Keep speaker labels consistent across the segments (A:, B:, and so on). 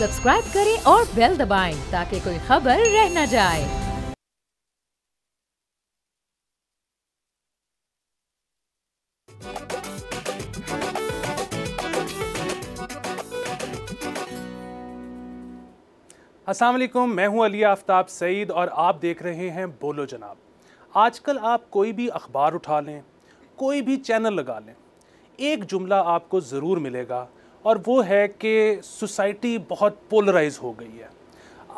A: Subscribe करें और bell दबाएं ताकि कोई खबर रह न जाए।
B: अस्सलाम वालेकुम, मैं हूं अली आफ्ताब सईद और आप देख रहे हैं बोलो जनाब। आजकल आप कोई भी अखबार उठा लें, कोई भी चैनल लगा लें, एक जुमला आपको ज़रूर मिलेगा और वो है कि सोसाइटी बहुत पोलराइज हो गई है,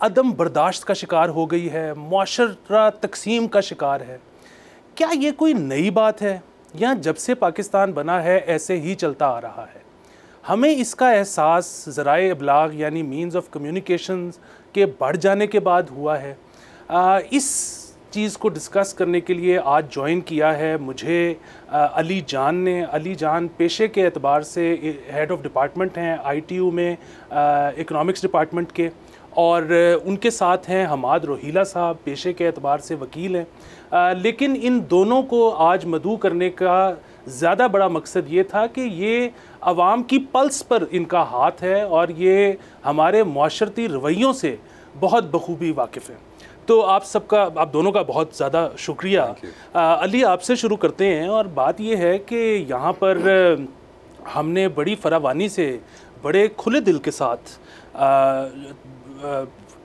B: अदम बर्दाश्त का शिकार हो गई है, माशरा तकसीम का शिकार है। क्या ये कोई नई बात है या जब से पाकिस्तान बना है ऐसे ही चलता आ रहा है? हमें इसका एहसास ज़राए इब्लाग यानी मीन्स ऑफ कम्युनिकेशंस के बढ़ जाने के बाद हुआ है। इस चीज़ को डिस्कस करने के लिए आज ज्वाइन किया है मुझे अली जान ने। अली जान पेशे के एतबार से हेड ऑफ़ डिपार्टमेंट हैं ITU में, इकनॉमिक्स डिपार्टमेंट के, और उनके साथ हैं हमाद रोहीला साहब, पेशे के एतबार से वकील हैं। लेकिन इन दोनों को आज मदऊ करने का ज़्यादा बड़ा मकसद ये था कि ये आवाम की पल्स पर इनका हाथ है और ये हमारे माशरती रवैयों से बहुत बखूबी वाकिफ़ हैं। तो आप दोनों का बहुत ज़्यादा शुक्रिया। अली, आपसे शुरू करते हैं और बात ये है कि यहाँ पर हमने बड़ी फरावानी से, बड़े खुले दिल के साथ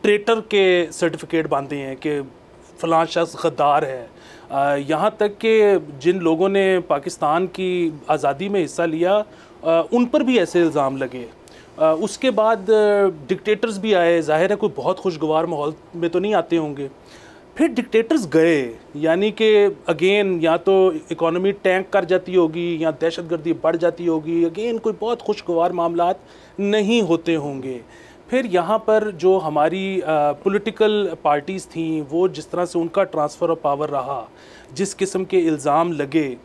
B: ट्रेटर के सर्टिफिकेट बांधे हैं कि फ़लाँ शख्स गद्दार है। यहाँ तक कि जिन लोगों ने पाकिस्तान की आज़ादी में हिस्सा लिया उन पर भी ऐसे इल्ज़ाम लगे। उसके बाद डिक्टेटर्स भी आए, ज़ाहिर है कोई बहुत खुशगवार माहौल में तो नहीं आते होंगे। फिर डिक्टेटर्स गए, यानी कि अगेन या तो इकॉनमी टैंक कर जाती होगी या दहशतगर्दी बढ़ जाती होगी, अगेन कोई बहुत खुशगवार मामलात नहीं होते होंगे। फिर यहाँ पर जो हमारी पॉलिटिकल पार्टीज़ थीं, वो जिस तरह से उनका ट्रांसफ़र ऑफ पावर रहा, जिस किस्म के इल्ज़ाम लगे,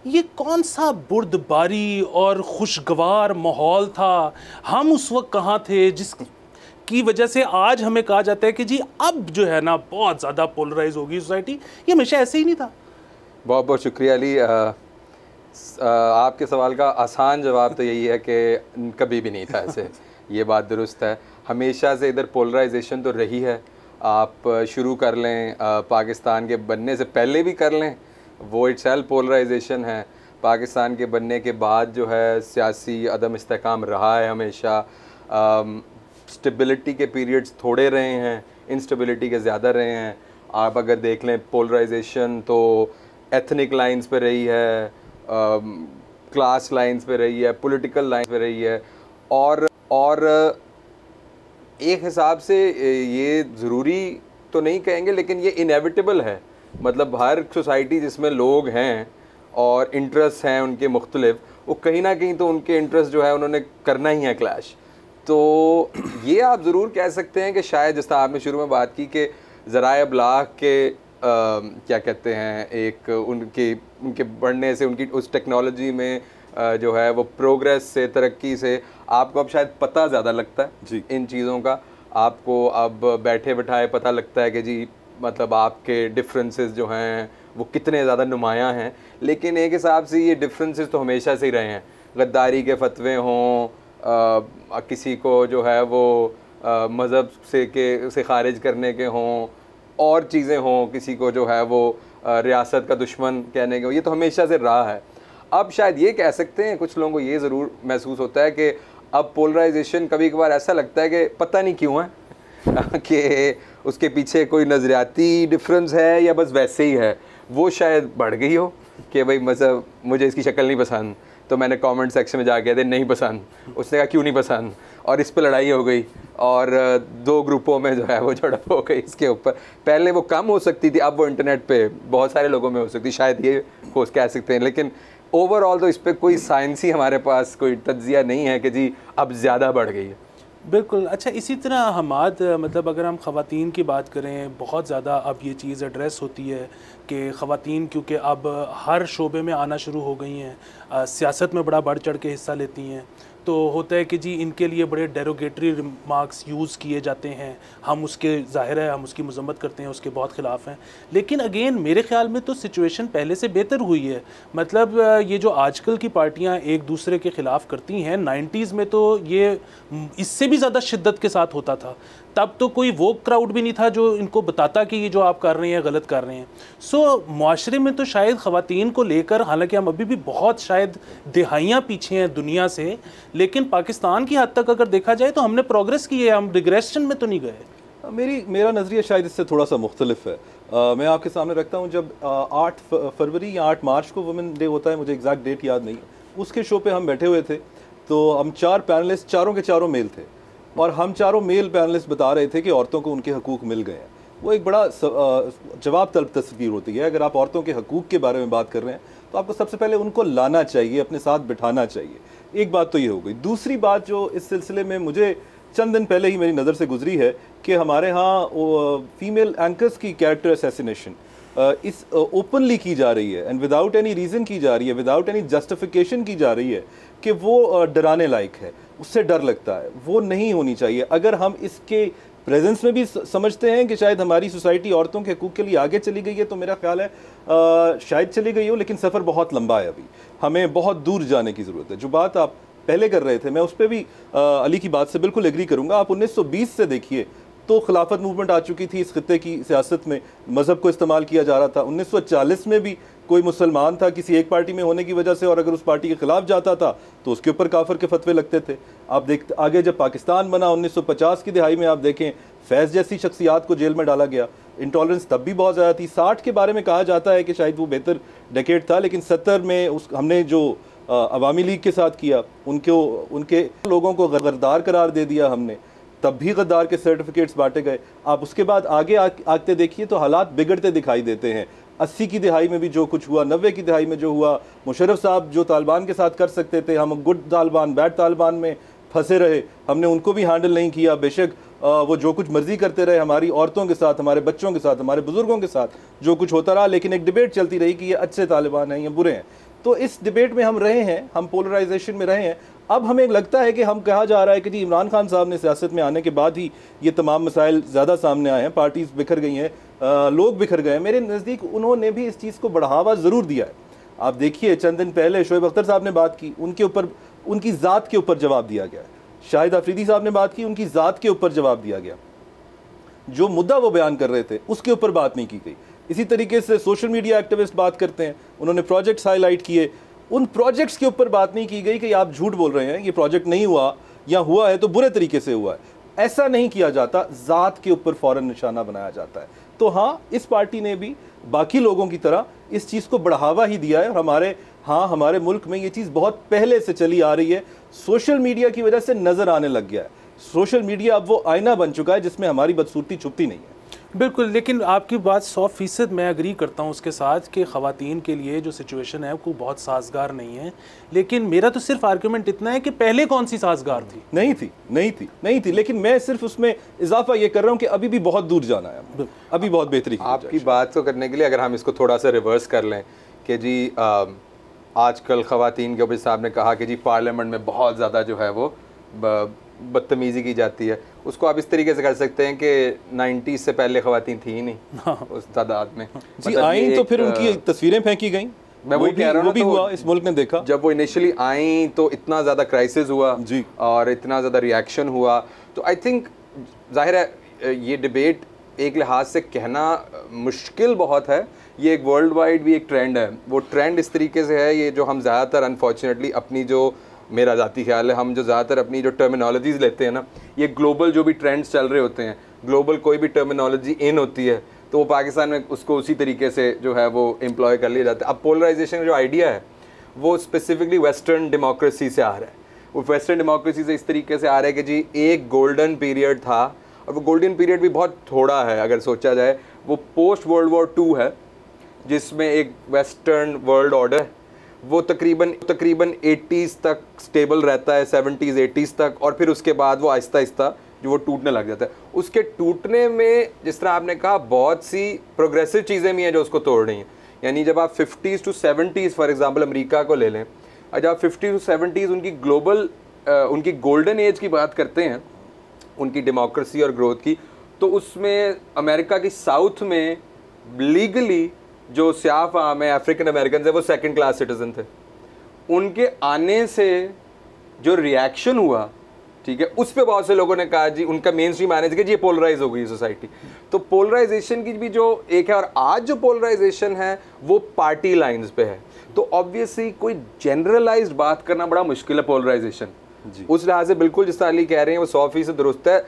B: ये कौन सा बुर्दबारी और खुशगवार माहौल था? हम उस वक्त कहाँ थे जिसकी वजह से आज हमें कहा जाता है कि जी अब जो है ना बहुत ज़्यादा पोलराइज होगी सोसाइटी? ये हमेशा ऐसे ही नहीं था।
C: बहुत बहुत शुक्रिया अली। आपके सवाल का आसान जवाब तो यही है कि कभी भी नहीं था ऐसे। ये बात दुरुस्त है, हमेशा से इधर पोलराइजेशन तो रही है। आप शुरू कर लें पाकिस्तान के बनने से पहले भी कर लें, वो इटसेल्फ पोलराइजेशन है। पाकिस्तान के बनने के बाद जो है सियासी अदम इस्तेकाम रहा है हमेशा। स्टेबिलिटी के पीरियड्स थोड़े रहे हैं, इंस्टेबिलिटी के ज़्यादा रहे हैं। आप अगर देख लें पोलराइजेशन तो एथनिक लाइंस पे रही है, क्लास लाइंस पे रही है, पॉलिटिकल लाइंस पे रही है, और एक हिसाब से ये ज़रूरी तो नहीं कहेंगे लेकिन ये इनेविटेबल है। मतलब हर सोसाइटी जिसमें लोग हैं और इंटरेस्ट हैं उनके मुख्तलिफ, वो कहीं ना कहीं तो उनके इंटरेस्ट जो है उन्होंने करना ही है क्लैश। तो ये आप ज़रूर कह सकते हैं कि शायद जिस तरह आपने शुरू में बात की कि ज़राए इब्लाग के क्या कहते हैं, एक उनके बढ़ने से, उनकी उस टेक्नोलॉजी में जो है वो प्रोग्रेस से, तरक्की से आपको अब शायद पता ज़्यादा लगता है जी इन चीज़ों का। आपको अब बैठे बैठाए पता लगता है कि जी मतलब आपके डिफरेंसेस जो हैं वो कितने ज़्यादा नुमायाँ हैं। लेकिन एक हिसाब से ये डिफरेंसेस तो हमेशा से ही रहे हैं। गद्दारी के फतवे हों, किसी को जो है वो मज़हब से खारिज करने के हों, और चीज़ें हों, किसी को जो है वो रियासत का दुश्मन कहने के, ये तो हमेशा से रहा है। अब शायद ये कह सकते हैं, कुछ लोगों को ये ज़रूर महसूस होता है कि अब पोलराइजेशन कभी कभार ऐसा लगता है कि पता नहीं क्यों है कि उसके पीछे कोई नज़रियाती डिफरेंस है या बस वैसे ही है। वो शायद बढ़ गई हो कि भाई मतलब मुझे इसकी शक्ल नहीं पसंद, तो मैंने कमेंट सेक्शन में जाके दे नहीं पसंद, उसने कहा क्यों नहीं पसंद, और इस पर लड़ाई हो गई और दो ग्रुपों में जो है वो झड़प हो गई इसके ऊपर। पहले वो कम हो सकती थी, अब वो इंटरनेट पे बहुत सारे लोगों में हो सकती, शायद ये हो कह सकते हैं। लेकिन ओवरऑल तो इस पर कोई साइंसी हमारे पास कोई तज्जिया नहीं है कि जी अब ज़्यादा बढ़ गई है।
B: बिल्कुल। अच्छा, इसी तरह हमाद, मतलब अगर हम ख़वातीन की बात करें, बहुत ज़्यादा अब ये चीज़ एड्रेस होती है कि ख़वातीन क्योंकि अब हर शोबे में आना शुरू हो गई हैं, सियासत में बड़ा बढ़ चढ़ के हिस्सा लेती हैं, तो होता है कि जी इनके लिए बड़े डेरोगेटरी रिमार्क्स यूज़ किए जाते हैं, हम उसके ज़ाहिर है हम उसकी मजम्मत करते हैं, उसके बहुत ख़िलाफ़ हैं। लेकिन अगेन मेरे ख़्याल में तो सिचुएशन पहले से बेहतर हुई है। मतलब ये जो आजकल की पार्टियां एक दूसरे के ख़िलाफ़ करती हैं, 90s में तो ये इससे भी ज़्यादा शिद्दत के साथ होता था। तब तो कोई वो क्राउड भी नहीं था जो इनको बताता कि ये जो आप कर रहे हैं गलत कर रहे हैं। सो मुआशरे में तो शायद ख़वातीन को लेकर, हालांकि हम अभी भी बहुत शायद दिहाइयाँ पीछे हैं दुनिया से, लेकिन पाकिस्तान की हद तक अगर देखा जाए तो हमने प्रोग्रेस की है, हम रिग्रेशन में तो नहीं गए।
D: मेरा नज़रिया शायद इससे थोड़ा सा मुख्तलिफ है। मैं आपके सामने रखता हूँ, जब 8 फरवरी या 8 मार्च को वुमेन डे होता है, मुझे एग्जैक्ट डेट याद नहीं है, उसके शो पे हम बैठे हुए थे, तो हम 4 पैनलिस्ट, चारों के चारों मेल थे, और हम चारों मेल पैनलिस्ट बता रहे थे कि औरतों को उनके हकूक़ मिल गए हैं। वो एक बड़ा जवाब तलब तस्वीर होती है। अगर आप औरतों के हकूक़ के बारे में बात कर रहे हैं तो आपको सबसे पहले उनको लाना चाहिए, अपने साथ बिठाना चाहिए। एक बात तो ये हो गई। दूसरी बात जो इस सिलसिले में मुझे चंद दिन पहले ही मेरी नज़र से गुजरी है कि हमारे यहाँ फीमेल एंकर्स की कैरेक्टर असैसिनेशन इस ओपनली की जा रही है, एंड विदाउट एनी रीज़न की जा रही है, विदाउट एनी जस्टिफिकेशन की जा रही है, कि वो डराने लायक है, उससे डर लगता है। वो नहीं होनी चाहिए। अगर हम इसके प्रेजेंस में भी समझते हैं कि शायद हमारी सोसाइटी औरतों के हकूक़ के लिए आगे चली गई है, तो मेरा ख्याल है शायद चली गई हो, लेकिन सफ़र बहुत लंबा है। अभी हमें बहुत दूर जाने की ज़रूरत है। जो बात आप पहले कर रहे थे, मैं उस पर भी अली की बात से बिल्कुल एग्री करूँगा। आप 1920 से देखिए तो खिलाफत मूवमेंट आ चुकी थी। इस खित्ते की सियासत में मज़हब को इस्तेमाल किया जा रहा था। 1940 में भी कोई मुसलमान था किसी एक पार्टी में होने की वजह से, और अगर उस पार्टी के ख़िलाफ़ जाता था तो उसके ऊपर काफिर के फतवे लगते थे। आप देखते आगे जब पाकिस्तान बना 1950 की दिहाई में, आप देखें फैज़ जैसी शख्सियात को जेल में डाला गया। इंटॉलरेंस तब भी बहुत ज़्यादा थी। 60 के बारे में कहा जाता है कि शायद वो बेहतर डेकेड था, लेकिन 70 में हमने जो अवामी लीग के साथ किया, उनके लोगों को गद्दार करार दे दिया हमने, तब भी गद्दार के सर्टिफिकेट्स बांटे गए। आप उसके बाद आगे आते देखिए तो हालात बिगड़ते दिखाई देते हैं। 80 की दिहाई में भी जो कुछ हुआ, 90 की दिहाई में जो हुआ, मुशर्रफ साहब जो तालिबान के साथ कर सकते थे, हम गुड तालिबान बैड तालिबान में फंसे रहे, हमने उनको भी हैंडल नहीं किया। बेशक वो जो कुछ मर्जी करते रहे, हमारी औरतों के साथ, हमारे बच्चों के साथ, हमारे बुजुर्गों के साथ जो कुछ होता रहा, लेकिन एक डिबेट चलती रही कि ये अच्छे तालिबान हैं या बुरे हैं। तो इस डिबेट में हम रहे हैं, हम पोलराइजेशन में रहे हैं। अब हमें लगता है कि हम कहा जा रहा है कि जी इमरान खान साहब ने सियासत में आने के बाद ही ये तमाम मसाइल ज़्यादा सामने आए हैं, पार्टीज बिखर गई हैं, लोग बिखर गए हैं। मेरे नज़दीक उन्होंने भी इस चीज़ को बढ़ावा ज़रूर दिया है। आप देखिए चंद दिन पहले शोएब अख्तर साहब ने बात की, उनके ऊपर, उनकी ज़ात के ऊपर जवाब दिया गया। शाहिद अफरीदी साहब ने बात की, उनकी ज़ात के ऊपर जवाब दिया गया। जो मुद्दा वो बयान कर रहे थे उसके ऊपर बात नहीं की गई। इसी तरीके से सोशल मीडिया एक्टिविस्ट बात करते हैं, उन्होंने प्रोजेक्ट्स हाईलाइट किए, उन प्रोजेक्ट्स के ऊपर बात नहीं की गई कि आप झूठ बोल रहे हैं, ये प्रोजेक्ट नहीं हुआ या हुआ है तो बुरे तरीके से हुआ है। ऐसा नहीं किया जाता, ज़ात के ऊपर फ़ौरन निशाना बनाया जाता है। तो हाँ, इस पार्टी ने भी बाकी लोगों की तरह इस चीज़ को बढ़ावा ही दिया है, और हमारे मुल्क में ये चीज़ बहुत पहले से चली आ रही है। सोशल मीडिया की वजह से नज़र आने लग गया है। सोशल मीडिया अब वो आईना बन चुका है जिसमें हमारी बदसूरती छुपती नहीं है।
B: बिल्कुल, लेकिन आपकी बात 100% मैं एग्री करता हूँ उसके साथ कि ख़वातीन के लिए जो सिचुएशन है वो बहुत साजगार नहीं है। लेकिन मेरा तो सिर्फ आर्गूमेंट इतना है कि पहले कौन सी साजगार थी?
D: नहीं थी। लेकिन मैं सिर्फ उसमें इजाफा ये कर रहा हूँ कि अभी भी बहुत दूर जाना है, अभी बहुत बेहतरी।
C: आपकी बात को करने के लिए अगर हम इसको थोड़ा सा रिवर्स कर लें कि जी आजकल ख़वातीन के ऊपर साहब ने कहा कि जी पार्लियामेंट में बहुत ज़्यादा जो है वो बदतमीज़ी की जाती है, उसको आप इस तरीके से कर सकते हैं कि 90s से पहले ख़वातीन थी ही नहीं उस तादाद में।
D: जी मतलब आई तो फिर उनकी तस्वीरें फेंकी गई।
C: मैं वही कह रहा हूँ,
D: वो भी हुआ, इस मुल्क ने देखा।
C: जब वो इनिशियली आई तो इतना ज़्यादा क्राइसिस हुआ
D: जी, और
C: इतना ज़्यादा रिएक्शन हुआ। तो आई थिंक जाहिर है ये डिबेट एक लिहाज से कहना मुश्किल बहुत है, ये एक वर्ल्ड वाइड भी एक ट्रेंड है। वो ट्रेंड इस तरीके से है, ये जो हम ज़्यादातर अनफॉर्चुनेटली अपनी जो, मेरा ज़ाती ख्याल है, हम जो ज़्यादातर अपनी जो टर्मिनोलॉजीज़ लेते हैं ना, ये ग्लोबल जो भी ट्रेंड्स चल रहे होते हैं, ग्लोबल कोई भी टर्मिनोलॉजी इन होती है तो वो पाकिस्तान में उसको उसी तरीके से जो है वो एम्प्लॉय कर लिया जाता है। अब पोलराइजेशन का जो आइडिया है वो स्पेसिफिकली वेस्टर्न डेमोक्रेसी से आ रहा है। वो वेस्टर्न डेमोक्रेसी से इस तरीके से आ रहा है कि जी एक गोल्डन पीरियड था, और वो गोल्डन पीरियड भी बहुत थोड़ा है अगर सोचा जाए। वो पोस्ट वर्ल्ड वॉर 2 है जिसमें एक वेस्टर्न वर्ल्ड ऑर्डर वो तकरीबन 80s तक स्टेबल रहता है, 70s 80s तक, और फिर उसके बाद वो आहिस्ता आहिस्ता जो वो टूटने लग जाता है। उसके टूटने में जिस तरह आपने कहा बहुत सी प्रोग्रेसिव चीज़ें भी हैं जो उसको तोड़ रही हैं। यानी जब आप 50s to 70s for example America को ले लें, जब आप 50s to 70s उनकी ग्लोबल उनकी गोल्डन एज की बात करते हैं, उनकी डेमोक्रेसी और ग्रोथ की, तो उसमें अमेरिका की साउथ में लीगली जो स्याह फाम है, अफ्रीकन अमेरिकन है, वो सेकंड क्लास सिटीजन थे। उनके आने से जो रिएक्शन हुआ, ठीक है, उस पे बहुत से लोगों ने कहा जी, उनका मेन स्ट्रीम आने से कि ये पोलराइज हो गई सोसाइटी। तो पोलराइजेशन की भी जो एक है, और आज जो पोलराइजेशन है वो पार्टी लाइंस पे है। तो ऑब्वियसली कोई जनरलाइज्ड बात करना बड़ा मुश्किल है पोलराइजेशन। उस लिहाज से बिल्कुल जिस ताली कह रहे हैं वो 100% दुरुस्त है।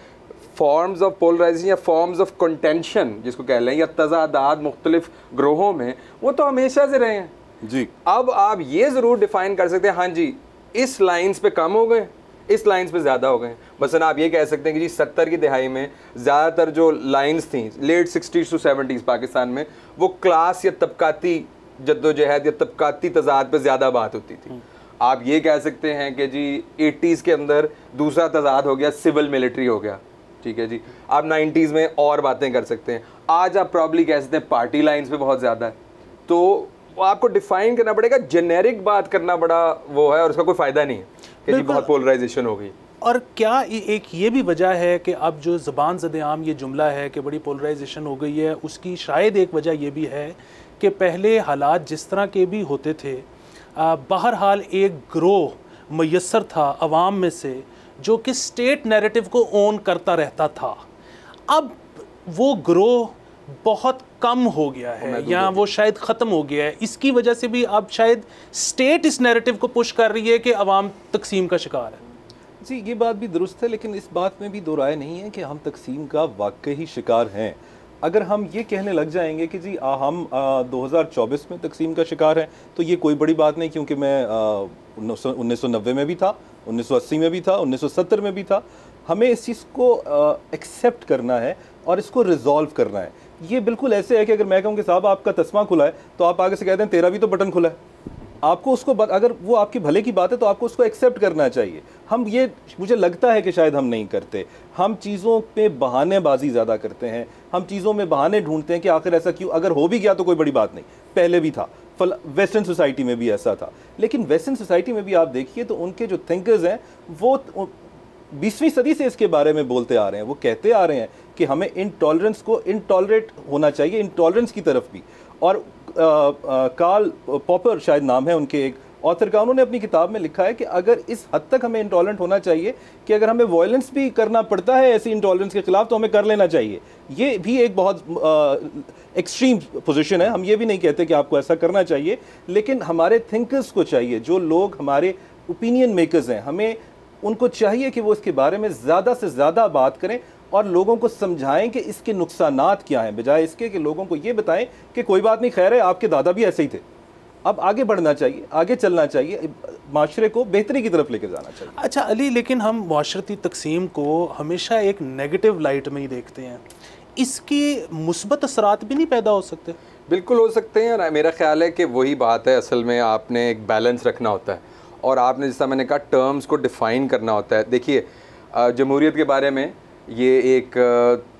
C: फॉर्म्स ऑफ पोलराइजेशन या फॉर्म्स ऑफ कंटेंशन जिसको कह रहे हैं, या तजादात मुख्तलिफ ग्रोहों में, वो तो हमेशा से रहे हैं
D: जी।
C: अब आप ये ज़रूर डिफाइन कर सकते हैं, हाँ जी इस लाइन्स पे कम हो गए, इस लाइन्स पे ज़्यादा हो गए। मसलन आप ये कह सकते हैं कि जी 70 की दिहाई में ज़्यादातर जो लाइन्स थी late 60s to 70s Pakistan में, वो क्लास या तबकाती जद्दोजहद या तबकाती तजाद पे ज़्यादा बात होती थी। आप ये कह सकते हैं कि जी 80s के अंदर दूसरा तजाद हो गया, सिविल मिलिट्री हो गया, ठीक है जी। आप 90s में और बातें कर सकते हैं। आज आप प्रॉब्ली कह सकते हैं पार्टी लाइन्स पे बहुत ज़्यादा है। तो आपको डिफाइन करना पड़ेगा, जेनेरिक बात करना बड़ा वो है और उसका कोई फ़ायदा नहीं है कि जी बहुत पोलराइजेशन हो गई।
B: और क्या एक ये भी वजह है कि अब जो ज़बान ज़द-ए-आम ये जुमला है कि बड़ी पोलराइजेशन हो गई है, उसकी शायद एक वजह ये भी है कि पहले हालात जिस तरह के भी होते थे, बहरहाल एक ग्रोह मैसर था अवाम में से जो कि स्टेट नैरेटिव को ओन करता रहता था। अब वो ग्रोह बहुत कम हो गया है या वो शायद ख़त्म हो गया है। इसकी वजह से भी अब शायद स्टेट इस नैरेटिव को पुश कर रही है कि अवाम तकसीम का शिकार है।
D: जी, ये बात भी दुरुस्त है, लेकिन इस बात में भी दो राय नहीं है कि हम तकसीम का वाकई ही शिकार हैं। अगर हम ये कहने लग जाएंगे कि जी हम 2024 में तकसीम का शिकार हैं, तो ये कोई बड़ी बात नहीं, क्योंकि मैं 1990 में भी था, 1980 में भी था, 1970 में भी था। हमें इस चीज़ को एक्सेप्ट करना है और इसको रिजॉल्व करना है। ये बिल्कुल ऐसे है कि अगर मैं कहूँ कि साहब आपका तस्मा खुला है, तो आप आगे से कहते हैं तेरा भी तो बटन खुला है। आपको उसको अगर वो आपकी भले की बात है तो आपको उसको एक्सेप्ट करना चाहिए। हम ये, मुझे लगता है कि शायद हम नहीं करते। हम चीज़ों पे बहानेबाजी ज़्यादा करते हैं, हम चीज़ों में बहाने ढूंढते हैं कि आखिर ऐसा क्यों, अगर हो भी गया तो कोई बड़ी बात नहीं, पहले भी था, वेस्टर्न सोसाइटी में भी ऐसा था। लेकिन वेस्टर्न सोसाइटी में भी आप देखिए तो उनके जो थिंकर्स हैं वो 20वीं सदी से इसके बारे में बोलते आ रहे हैं। वो कहते आ रहे हैं कि हमें इनटॉलरेंस को इनटॉलरेट होना चाहिए, इनटॉलरेंस की तरफ भी। और कार्ल पॉपर शायद नाम है उनके एक ऑथर का, उन्होंने अपनी किताब में लिखा है कि अगर इस हद तक हमें इंटॉलरेंट होना चाहिए कि अगर हमें वायलेंस भी करना पड़ता है ऐसी इंटॉलरेंस के खिलाफ, तो हमें कर लेना चाहिए। ये भी एक बहुत एक्सट्रीम पोजीशन है। हम ये भी नहीं कहते कि आपको ऐसा करना चाहिए, लेकिन हमारे थिंकर्स को चाहिए, जो लोग हमारे ओपिनियन मेकर्स हैं, हमें उनको चाहिए कि वो इसके बारे में ज़्यादा से ज़्यादा बात करें और लोगों को समझाएं कि इसके नुकसानात क्या हैं, बजाय इसके कि लोगों को ये बताएं कि कोई बात नहीं, खैर है, आपके दादा भी ऐसे ही थे। अब आगे बढ़ना चाहिए, आगे चलना चाहिए, माशरे को बेहतरी की तरफ लेकर जाना चाहिए।
B: अच्छा अली, लेकिन हम माशरती तकसीम को हमेशा एक नेगेटिव लाइट में ही देखते हैं। इसके मुस्बत असरात भी नहीं पैदा हो सकते?
C: बिल्कुल हो सकते हैं। मेरा ख्याल है कि वही बात है, असल में आपने एक बैलेंस रखना होता है और आपने, जैसा मैंने कहा, टर्म्स को डिफ़ाइन करना होता है। देखिए, जमहूरियत के बारे में ये एक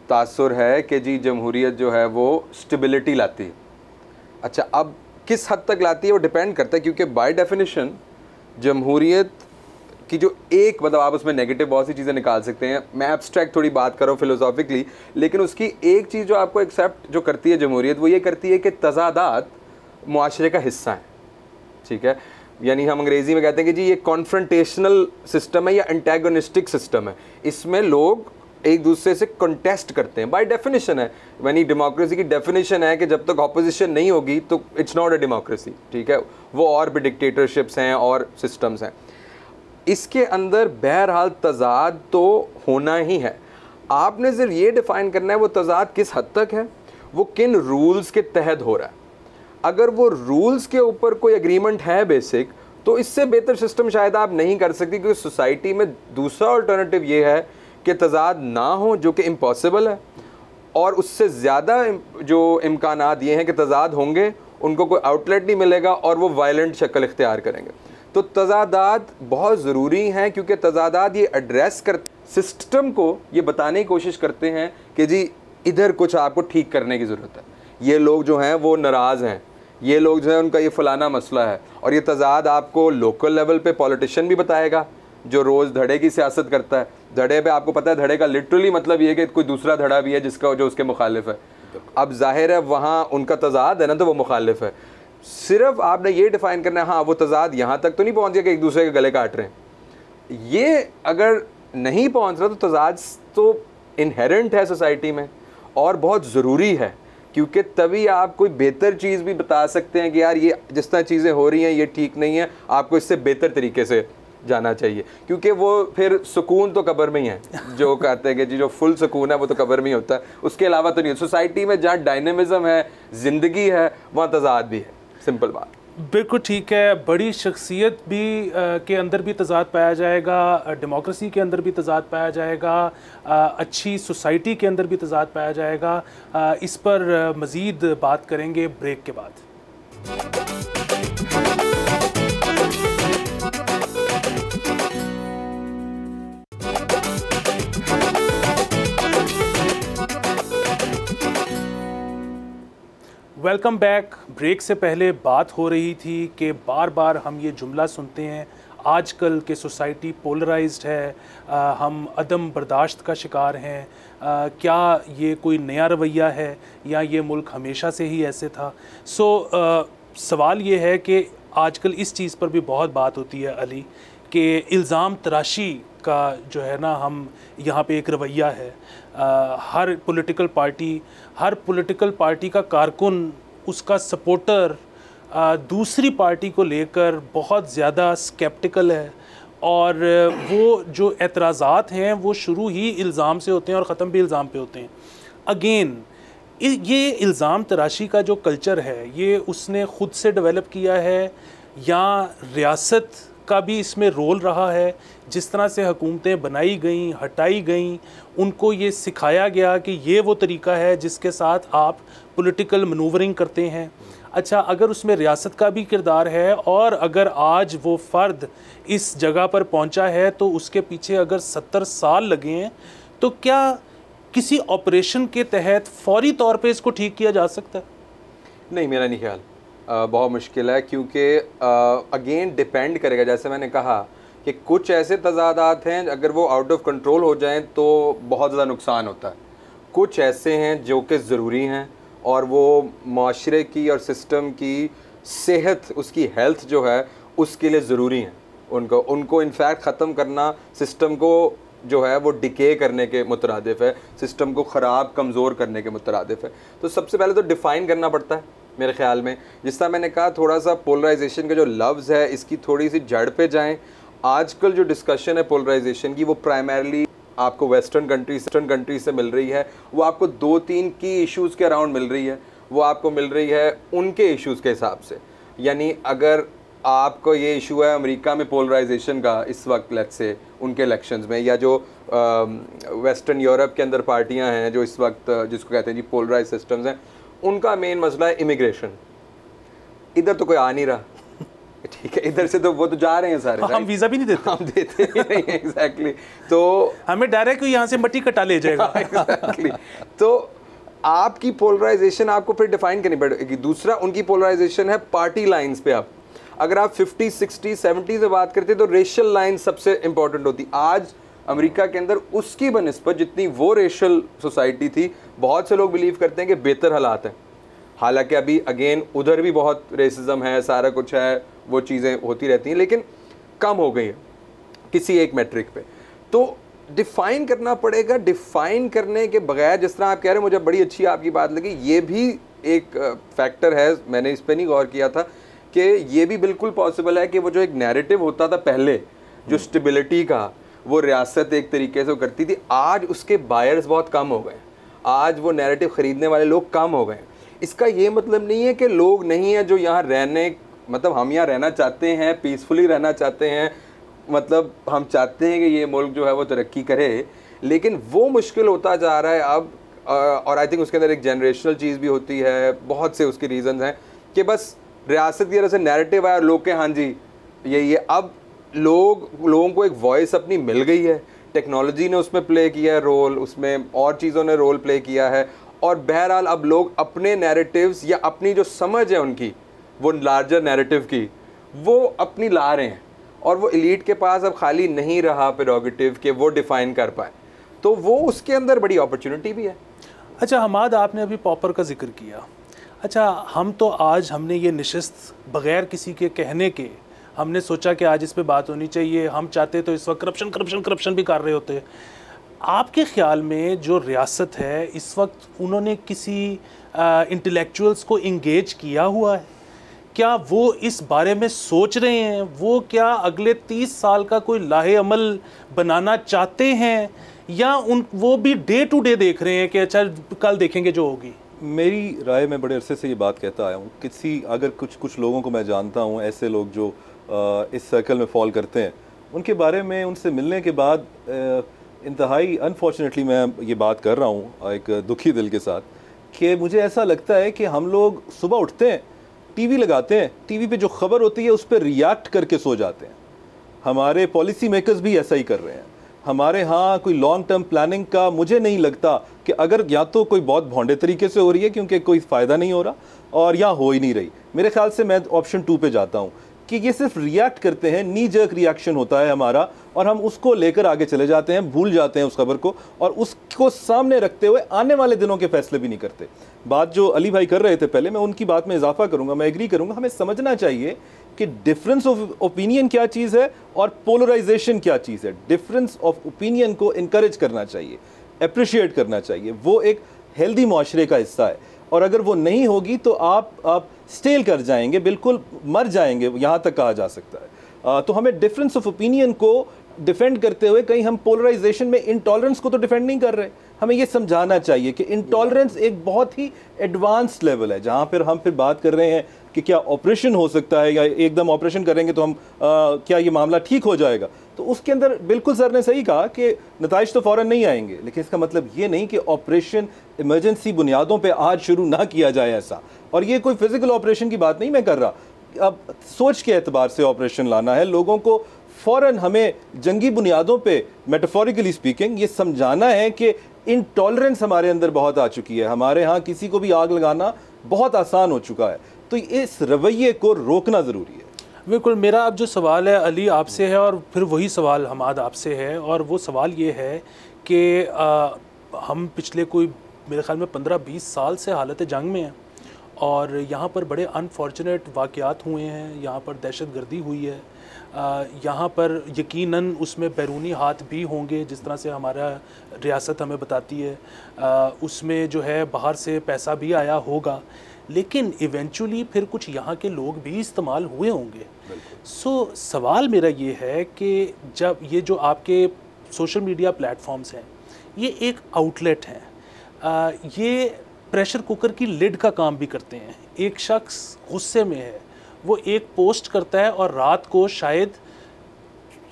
C: तासुर है कि जी जमहूरियत जो है वो स्टेबिलिटी लाती है। अच्छा, अब किस हद तक लाती है वो डिपेंड करता है, क्योंकि बाय डेफिनेशन जमहूरियत की जो एक, मतलब आप उसमें नेगेटिव बहुत सी चीज़ें निकाल सकते हैं। मैं एब्स्ट्रैक्ट थोड़ी बात कर रहा हूँ फिलोसॉफिकली, लेकिन उसकी एक चीज़ जो आपको एक्सेप्ट जो करती है जमहूरियत, वो ये करती है कि तजादात मुआशरे का हिस्सा हैं। ठीक है, यानी हम अंग्रेज़ी में कहते हैं कि जी ये कॉन्फ्रंटेशनल सिस्टम है या एंटेगोनिस्टिक सिस्टम है। इसमें लोग एक दूसरे से कंटेस्ट करते हैं, बाय डेफिनेशन है। यानी डेमोक्रेसी की डेफिनेशन है कि जब तक ऑपोजिशन नहीं होगी तो इट्स नॉट अ डेमोक्रेसी। ठीक है, वो और भी डिक्टेटरशिप्स हैं और सिस्टम्स हैं। इसके अंदर बहरहाल तजाद तो होना ही है। आपने सिर्फ ये डिफ़ाइन करना है वो तजाद किस हद तक है, वो किन रूल्स के तहत हो रहा है। अगर वो रूल्स के ऊपर कोई एग्रीमेंट है बेसिक, तो इससे बेहतर सिस्टम शायद आप नहीं कर सकती, क्योंकि सोसाइटी में दूसरा अल्टरनेटिव ये है कि तजाद ना हो, जो कि इम्पॉसिबल है, और उससे ज़्यादा जो इम्कानात ये हैं कि तजाद होंगे, उनको कोई आउटलेट नहीं मिलेगा और वो वायलेंट शक्ल इख्तियार करेंगे। तो तजादात बहुत ज़रूरी हैं, क्योंकि तजादात ये एड्रेस कर सिस्टम को ये बताने की कोशिश करते हैं कि जी इधर कुछ आपको ठीक करने की ज़रूरत है, ये लोग जो हैं वो नाराज़ हैं, ये लोग जो हैं उनका ये फ़लाना मसला है। और ये तजाद आपको लोकल लेवल पे पॉलिटिशियन भी बताएगा, जो रोज़ धड़े की सियासत करता है। धड़े पे आपको पता है धड़े का लिटरली मतलब ये है कि कोई दूसरा धड़ा भी है जिसका जो उसके मुखालिफ है। अब जाहिर है वहाँ उनका तजाद है ना, तो वो मुखालिफ है। सिर्फ आपने ये डिफ़ाइन करना है, हाँ वो तजाद यहाँ तक तो नहीं पहुँच गया कि एक दूसरे के गले काट रहे हैं। ये अगर नहीं पहुँच रहा तो तजाद तो इनहेरेंट है सोसाइटी में और बहुत ज़रूरी है, क्योंकि तभी आप कोई बेहतर चीज़ भी बता सकते हैं कि यार ये जिस तरह चीज़ें हो रही हैं ये ठीक नहीं है, आपको इससे बेहतर तरीके से जाना चाहिए। क्योंकि वो फिर सुकून तो कब्र में ही है, जो कहते हैं कि जी जो फुल सुकून है वो तो कब्र में ही होता है, उसके अलावा तो नहीं। सोसाइटी में जहाँ डायनेमिज्म है, ज़िंदगी है, वहाँ तजाद भी है। सिंपल बात।
B: बिल्कुल ठीक है। बड़ी शख्सियत भी के अंदर भी तजाद पाया जाएगा, डेमोक्रेसी के अंदर भी तजाद पाया जाएगा, अच्छी सोसाइटी के अंदर भी तजाद पाया जाएगा। इस पर मज़ीद बात करेंगे ब्रेक के बाद। Welcome back. ब्रेक से पहले बात हो रही थी कि बार बार हम ये जुमला सुनते हैं आजकल के सोसाइटी पोलराइज्ड है, हम अदम बर्दाश्त का शिकार हैं। क्या ये कोई नया रवैया है या ये मुल्क हमेशा से ही ऐसे था? सवाल ये है कि आजकल इस चीज़ पर भी बहुत बात होती है अली, कि इल्ज़ाम तराशी का जो है ना, हम यहाँ पे एक रवैया है। हर पॉलिटिकल पार्टी का कारकुन, उसका सपोर्टर दूसरी पार्टी को लेकर बहुत ज़्यादा स्केप्टिकल है, और वो जो एतराज़ात हैं वो शुरू ही इल्ज़ाम से होते हैं और ख़त्म भी इल्ज़ाम पे होते हैं। अगेन ये इल्ज़ाम तराशी का जो कल्चर है ये उसने ख़ुद से डेवलप किया है या रियासत का भी इसमें रोल रहा है? जिस तरह से हुकूमतें बनाई गईं, हटाई गईं, उनको ये सिखाया गया कि ये वो तरीका है जिसके साथ आप पॉलिटिकल मनूवरिंग करते हैं। अच्छा, अगर उसमें रियासत का भी किरदार है और अगर आज वो फ़र्द इस जगह पर पहुंचा है तो उसके पीछे अगर 70 साल लगे हैं, तो क्या किसी ऑपरेशन के तहत फौरी तौर पे इसको ठीक किया जा सकता है?
C: नहीं, मेरा नहीं ख्याल। बहुत मुश्किल है, क्योंकि अगेन डिपेंड करेगा। जैसे मैंने कहा कि कुछ ऐसे तजादात हैं अगर वो आउट ऑफ कंट्रोल हो जाएं तो बहुत ज़्यादा नुकसान होता है। कुछ ऐसे हैं जो कि ज़रूरी हैं और वो माशरे की और सिस्टम की सेहत, उसकी हेल्थ जो है उसके लिए ज़रूरी हैं। उनको इनफैक्ट ख़त्म करना सिस्टम को जो है वो डिके करने के मुतरादिफ है, सिस्टम को ख़राब कमज़ोर करने के मुतरादिफ है। तो सबसे पहले तो डिफ़ाइन करना पड़ता है मेरे ख़्याल में। जिस तरह मैंने कहा, थोड़ा सा पोलराइजेशन का जो लफ्ज़ है इसकी थोड़ी सी जड़ पे जाएं। आजकल जो डिस्कशन है पोलराइजेशन की, वो प्राइमरली आपको वेस्टर्न कंट्री से मिल रही है। वो आपको 2-3 की इश्यूज़ के अराउंड मिल रही है। वो आपको मिल रही है उनके इश्यूज़ के हिसाब से। यानी अगर आपको ये इशू है अमेरिका में पोलराइजेशन का इस वक्त, लेट्स से उनके इलेक्शंस में, या जो वेस्टर्न यूरोप के अंदर पार्टियां हैं जो इस वक्त जिसको कहते हैं जी पोलराइज सिस्टम्स हैं, उनका मेन मसला है इमिग्रेशन। इधर तो कोई आ नहीं रहा, ठीक है, इधर से तो वो तो जा रहे हैं सारे।
B: हम वीज़ा भी नहीं देते,
C: हम देते ही नहीं। एग्जैक्टली। तो
B: हमें डायरेक्ट यहाँ से मट्टी कटा ले जाएगा।
C: एग्जैक्टली। तो आपकी पोलराइजेशन आपको फिर डिफाइन करनी पड़ेगी। दूसरा, उनकी पोलराइजेशन है पार्टी लाइंस पे। आप अगर आप 50, 60, 70 से बात करते तो रेशियल लाइन सबसे इंपॉर्टेंट होती। आज अमेरिका के अंदर उसकी बनिस्बत जितनी वो रेशियल सोसाइटी थी, बहुत से लोग बिलीव करते हैं कि बेहतर हालात हैं। हालांकि अभी अगेन उधर भी बहुत रेसिज्म है, सारा कुछ है, वो चीज़ें होती रहती हैं, लेकिन कम हो गई है किसी एक मैट्रिक पे। तो डिफ़ाइन करना पड़ेगा। डिफ़ाइन करने के बगैर, जिस तरह आप कह रहे हैं, मुझे बड़ी अच्छी आपकी बात लगी, ये भी एक फैक्टर है, मैंने इस पर नहीं गौर किया था, कि ये भी बिल्कुल पॉसिबल है कि वो जो एक नैरेटिव होता था पहले, जो स्टेबिलिटी का, वो रियासत एक तरीके से करती थी, आज उसके बायर्स बहुत कम हो गए। आज वो नैरेटिव ख़रीदने वाले लोग कम हो गए। इसका ये मतलब नहीं है कि लोग नहीं हैं जो यहाँ रहने, मतलब हम यहाँ रहना चाहते हैं, पीसफुली रहना चाहते हैं, मतलब हम चाहते हैं कि ये मुल्क जो है वो तरक्की करे, लेकिन वो मुश्किल होता जा रहा है अब। और आई थिंक उसके अंदर एक जनरेशनल चीज़ भी होती है, बहुत से उसके रीज़न हैं कि बस रियासत की तरह से नैरेटिव आया और लोग के हाँ जी ये अब लोगों को एक वॉइस अपनी मिल गई है। टेक्नोलॉजी ने उसमें प्ले किया है रोल, उसमें और चीज़ों ने रोल प्ले किया है, और बहरहाल अब लोग अपने नैरेटिव्स या अपनी जो समझ है उनकी, वो लार्जर नैरेटिव की, वो अपनी ला रहे हैं। और वो एलीट के पास अब खाली नहीं रहा प्रेरोगेटिव कि वो डिफ़ाइन कर पाए, तो वो उसके अंदर बड़ी अपॉर्चुनिटी भी है।
B: अच्छा हमाद, आपने अभी पॉपर का जिक्र किया। अच्छा, हम तो आज हमने ये नशिस्त बग़ैर किसी के कहने के हमने सोचा कि आज इस पे बात होनी चाहिए। हम चाहते तो इस वक्त करप्शन भी कर रहे होते। आपके ख़्याल में जो रियासत है इस वक्त, उन्होंने किसी इंटेलेक्चुअल्स को इंगेज किया हुआ है? क्या वो इस बारे में सोच रहे हैं? वो क्या अगले 30 साल का कोई लाहे अमल बनाना चाहते हैं, या वो भी डे टू डे देख रहे हैं कि अच्छा कल देखेंगे जो होगी?
D: मेरी राय में बड़े अरसे से ये बात कहता आया हूँ, अगर कुछ लोगों को मैं जानता हूँ, ऐसे लोग जो इस सर्कल में फॉल करते हैं, उनके बारे में उनसे मिलने के बाद इंतहाई अनफॉर्चुनेटली मैं ये बात कर रहा हूँ एक दुखी दिल के साथ, कि मुझे ऐसा लगता है कि हम लोग सुबह उठते हैं, टीवी लगाते हैं, टीवी पे जो खबर होती है उस पर रिएक्ट करके सो जाते हैं। हमारे पॉलिसी मेकर्स भी ऐसा ही कर रहे हैं। हमारे यहाँ कोई लॉन्ग टर्म प्लानिंग का मुझे नहीं लगता कि अगर या तो कोई बहुत भोंडे तरीके से हो रही है क्योंकि कोई फ़ायदा नहीं हो रहा, और या हो ही नहीं रही। मेरे ख्याल से मैं ऑप्शन 2 पे जाता हूँ कि ये सिर्फ रिएक्ट करते हैं, नी जर्क रिएक्शन होता है हमारा, और हम उसको लेकर आगे चले जाते हैं, भूल जाते हैं उस खबर को, और उसको सामने रखते हुए आने वाले दिनों के फैसले भी नहीं करते। बात जो अली भाई कर रहे थे पहले, मैं उनकी बात में इजाफा करूँगा, मैं एग्री करूँगा। हमें समझना चाहिए कि डिफरेंस ऑफ ओपिनियन क्या चीज़ है और पोलराइजेशन क्या चीज़ है। डिफरेंस ऑफ ओपिनियन को इनकरेज करना चाहिए, अप्रिशिएट करना चाहिए, वो एक हेल्दी माशरे का हिस्सा है। और अगर वो नहीं होगी तो आप स्टेल कर जाएंगे, बिल्कुल मर जाएंगे, यहाँ तक कहा जा सकता है। तो हमें डिफरेंस ऑफ ओपिनियन को डिफेंड करते हुए कहीं हम पोलराइजेशन में इंटॉलरेंस को तो डिफेंड नहीं कर रहे। हमें ये समझाना चाहिए कि इंटॉलरेंस एक बहुत ही एडवांस्ड लेवल है, जहाँ पर हम फिर बात कर रहे हैं कि क्या ऑपरेशन हो सकता है, या एकदम ऑपरेशन करेंगे तो हम क्या ये मामला ठीक हो जाएगा। तो उसके अंदर बिल्कुल सर ने सही कहा कि नताइज तो फ़ौरन नहीं आएंगे, लेकिन इसका मतलब ये नहीं कि ऑपरेशन इमरजेंसी बुनियादों पे आज शुरू ना किया जाए ऐसा। और ये कोई फिजिकल ऑपरेशन की बात नहीं मैं कर रहा, अब सोच के एतबार से ऑपरेशन लाना है। लोगों को फ़ौरन हमें जंगी बुनियादों पे मेटाफोरिकली स्पीकिंग ये समझाना है कि इंटॉलरेंस हमारे अंदर बहुत आ चुकी है, हमारे यहाँ किसी को भी आग लगाना बहुत आसान हो चुका है। तो इस रवैये को रोकना ज़रूरी है।
B: बिल्कुल। मेरा अब जो सवाल है अली आपसे है, और फिर वही सवाल हमाद आपसे है, और वो सवाल ये है कि हम पिछले कोई मेरे ख़्याल में 15-20 साल से हालत जंग में हैं, और यहाँ पर बड़े अनफॉर्चुनेट वाक़यात हुए हैं, यहाँ पर दहशत गर्दी हुई है, यहाँ पर यकीनन उसमें बैरूनी हाथ भी होंगे, जिस तरह से हमारा रियासत हमें बताती है, उसमें जो है बाहर से पैसा भी आया होगा, लेकिन इवेंचुअली फिर कुछ यहाँ के लोग भी इस्तेमाल हुए होंगे। सो सवाल मेरा ये है कि जब ये जो आपके सोशल मीडिया प्लेटफॉर्म्स हैं, ये एक आउटलेट हैं, ये प्रेशर कुकर की लिड का काम भी करते हैं। एक शख्स गुस्से में है, वो एक पोस्ट करता है और रात को शायद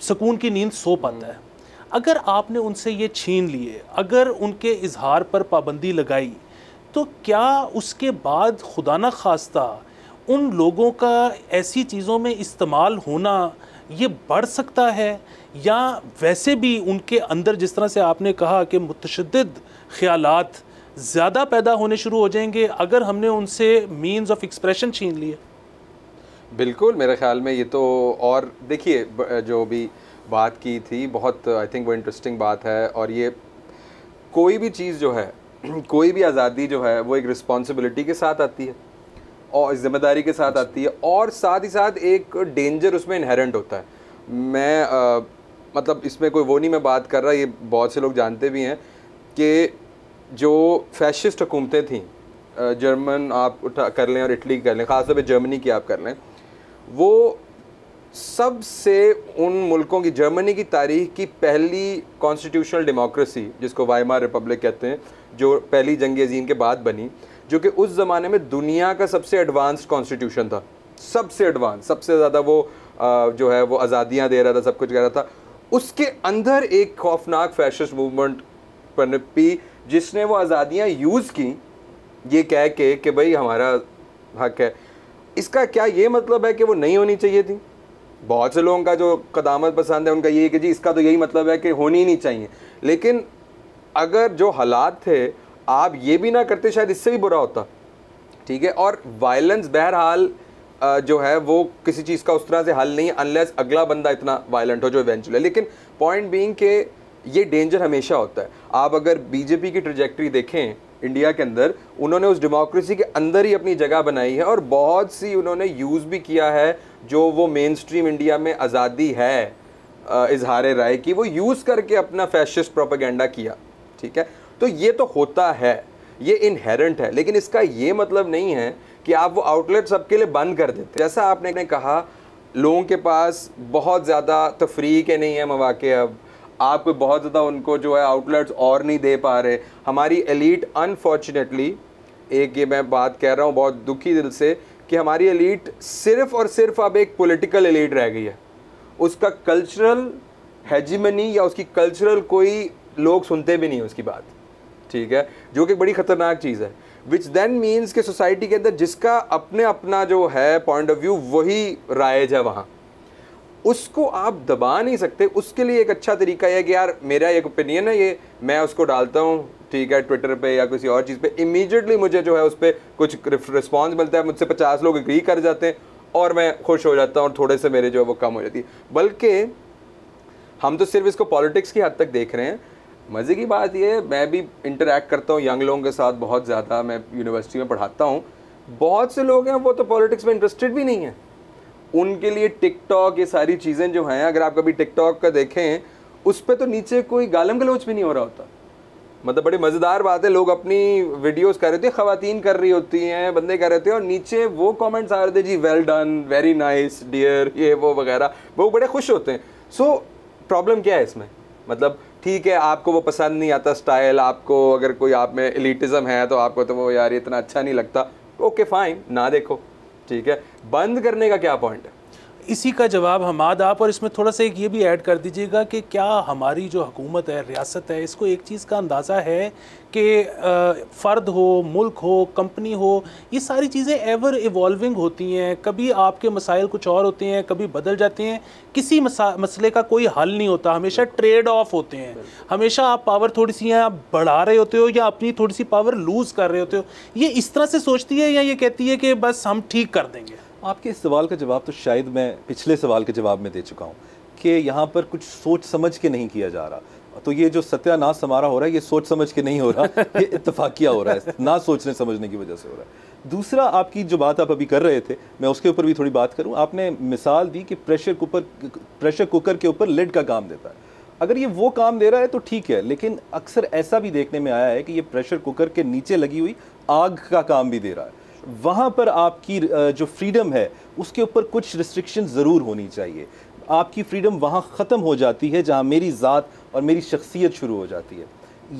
B: सुकून की नींद सो पाता है। अगर आपने उनसे ये छीन लिए, अगर उनके इजहार पर पाबंदी लगाई, तो क्या उसके बाद खुदा न खास्ता उन लोगों का ऐसी चीज़ों में इस्तेमाल होना ये बढ़ सकता है, या वैसे भी उनके अंदर जिस तरह से आपने कहा कि मुतशद्दिद ख़यालात ज़्यादा पैदा होने शुरू हो जाएंगे अगर हमने उनसे मीन्स ऑफ एक्सप्रेशन छीन लिए?
C: बिल्कुल, मेरे ख़्याल में ये तो, और देखिए जो भी बात की थी बहुत आई थिंक वो इंटरेस्टिंग बात है। और ये कोई भी चीज़ जो है, कोई भी आज़ादी जो है वो एक रिस्पॉन्सिबिलिटी के साथ आती है और ज़िम्मेदारी के साथ आती है, और साथ ही साथ एक डेंजर उसमें इनहेरेंट होता है। मैं मतलब इसमें कोई वो नहीं मैं बात कर रहा, ये बहुत से लोग जानते भी हैं कि जो फैशिस्ट हुकूमतें थीं, जर्मन आप उठा कर लें और इटली कर लें, ख़ासतौर पे जर्मनी की आप कर लें, वो सबसे उन मुल्कों की, जर्मनी की तारीख़ की पहली कॉन्स्टिट्यूशनल डेमोक्रेसी जिसको वाइमार रिपब्लिक कहते हैं, जो पहली जंग अज़ीम के बाद बनी, जो कि उस ज़माने में दुनिया का सबसे एडवांस्ड कॉन्स्टिट्यूशन था, सबसे एडवांस, सबसे ज़्यादा वो जो है वो आज़ादियाँ दे रहा था, सब कुछ कह रहा था। उसके अंदर एक खौफनाक फैशिस्ट मूवमेंट पनपी जिसने वो आज़ादियाँ यूज़ की ये कह के कि भाई हमारा हक है। इसका क्या ये मतलब है कि वो नहीं होनी चाहिए थी? बहुत से लोगों का जो क़दामत पसंद है उनका ये कि जी इसका तो यही मतलब है कि होनी ही नहीं चाहिए। लेकिन अगर जो हालात थे आप ये भी ना करते शायद इससे भी बुरा होता, ठीक है। और वायलेंस बहरहाल जो है वो किसी चीज़ का उस तरह से हल नहीं, अनलेस अगला बंदा इतना वायलेंट हो जो इवेंचुअली। लेकिन पॉइंट बीइंग के ये डेंजर हमेशा होता है। आप अगर बीजेपी की ट्रैजेक्टरी देखें इंडिया के अंदर, उन्होंने उस डेमोक्रेसी के अंदर ही अपनी जगह बनाई है और बहुत सी उन्होंने यूज़ भी किया है जो वो मेन स्ट्रीम इंडिया में आज़ादी है इजहार राय की, वो यूज़ करके अपना फैशिस्ट प्रोपेगेंडा किया। ठीक है, तो ये तो होता है, ये इनहेरेंट है, लेकिन इसका ये मतलब नहीं है कि आप वो आउटलेट सबके लिए बंद कर देते। जैसा आपने कहा, लोगों के पास बहुत ज़्यादा तफरीह के नहीं है मौके, अब आप कोई बहुत ज़्यादा उनको जो है आउटलेट्स और नहीं दे पा रहे। हमारी एलीट अनफॉर्चुनेटली, एक ये मैं बात कह रहा हूँ बहुत दुखी दिल से, कि हमारी एलीट सिर्फ़ और सिर्फ अब एक पॉलिटिकल एलीट रह गई है। उसका कल्चरल हेजिमनी या उसकी कल्चरल कोई लोग सुनते भी नहीं उसकी बात। ठीक है, जो कि बड़ी ख़तरनाक चीज़ है। विच देन मीन्स कि सोसाइटी के अंदर जिसका अपने अपना जो है पॉइंट ऑफ व्यू वही राइज है, वहाँ उसको आप दबा नहीं सकते। उसके लिए एक अच्छा तरीका है कि यार मेरा एक ओपिनियन है, ये मैं उसको डालता हूँ, ठीक है, ट्विटर पे या किसी और चीज़ पे, इमीडिएटली मुझे जो है उस पर कुछ रिस्पॉन्स मिलता है, मुझसे 50 लोग एग्री कर जाते हैं और मैं खुश हो जाता हूँ और थोड़े से मेरे जो है वो कम हो जाती है। बल्कि हम तो सिर्फ इसको पॉलिटिक्स की हद तक देख रहे हैं। मज़े की बात ये है, मैं भी इंटरेक्ट करता हूँ यंग लोगों के साथ बहुत ज़्यादा, मैं यूनिवर्सिटी में पढ़ाता हूँ। बहुत से लोग हैं वो तो पॉलिटिक्स में इंटरेस्टेड भी नहीं है। उनके लिए टिकटॉक, ये सारी चीज़ें जो हैं, अगर आप कभी टिकटॉक का देखें, उस पर तो नीचे कोई गालम गलोच भी नहीं हो रहा होता। मतलब बड़ी मज़ेदार बात है, लोग अपनी वीडियोस कर रहे होते हैं, ख़वातीन कर रही होती हैं, बंदे कर रहे होते हैं, और नीचे वो कमेंट्स आ रहे थे, जी well done, very nice dear, ये वो वगैरह, वो बड़े खुश होते हैं। सो प्रॉब्लम क्या है इसमें? मतलब ठीक है, आपको वो पसंद नहीं आता स्टाइल, आपको अगर कोई आप में एलिटिज़म है तो आपको तो वो यार ये इतना अच्छा नहीं लगता, ओके फ़ाइन, ना देखो। ठीक है, बंद करने का क्या पॉइंट है?
B: इसी का जवाब हमाद आप, और इसमें थोड़ा सा एक ये भी ऐड कर दीजिएगा कि क्या हमारी जो हुकूमत है, रियासत है, इसको एक चीज़ का अंदाज़ा है कि फ़र्द हो, मुल्क हो, कंपनी हो, ये सारी चीज़ें एवर इवॉल्विंग होती हैं। कभी आपके मसाइल कुछ और होते हैं, कभी बदल जाते हैं। किसी मसले का कोई हल नहीं होता, हमेशा ट्रेड ऑफ होते हैं। हमेशा आप पावर थोड़ी सी आप बढ़ा रहे होते हो या अपनी थोड़ी सी पावर लूज़ कर रहे होते हो। ये इस तरह से सोचती है या ये कहती है कि बस हम ठीक कर देंगे?
D: आपके इस सवाल का जवाब तो शायद मैं पिछले सवाल के जवाब में दे चुका हूँ कि यहाँ पर कुछ सोच समझ के नहीं किया जा रहा। तो ये जो सत्यानाश हमारा हो रहा है, ये सोच समझ के नहीं हो रहा, ये इत्तफाकिया हो रहा है, ना सोचने समझने की वजह से हो रहा है। दूसरा, आपकी जो बात आप अभी कर रहे थे, मैं उसके ऊपर भी थोड़ी बात करूँ। आपने मिसाल दी कि प्रेशर कुकर के ऊपर लिड का काम देता है। अगर ये वो काम दे रहा है तो ठीक है, लेकिन अक्सर ऐसा भी देखने में आया है कि ये प्रेशर कुकर के नीचे लगी हुई आग का काम भी दे रहा है। वहाँ पर आपकी जो फ्रीडम है उसके ऊपर कुछ रिस्ट्रिक्शन ज़रूर होनी चाहिए। आपकी फ्रीडम वहाँ ख़त्म हो जाती है जहाँ मेरी ज़ात और मेरी शख्सियत शुरू हो जाती है।